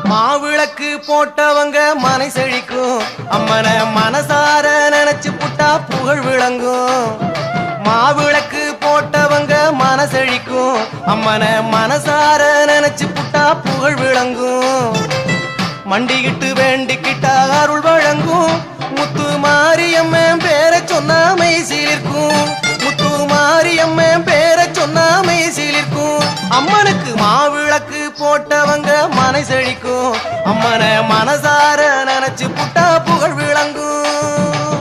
மாவிளக்கு போட்டவங்க மனை செழிக்கும் அம்மனை மனசார நினைச்சு புட்டா புகழ் விளங்கும் மாவிளக்கு போட்டவங்க மனசெழிக்கும் அம்மனை மனசார நினைச்சு புட்டா புகழ் விளங்கும் மண்டிக்கிட்டு வேண்டிக்கிட்டா அருள் வழங்கும் முத்து மாரியம்மன் பேரை சொன்னா மெய் சீலிருக்கும் முத்து மாரியம்மன் பேரை சொன்னா மெய் சீலிருக்கும் அம்மனுக்கு மாவிளக்கு போட்டவங்க மனை செழிக்கும் அம்மனை மனசார நினைச்சு புட்டா புகழ் விளங்கும்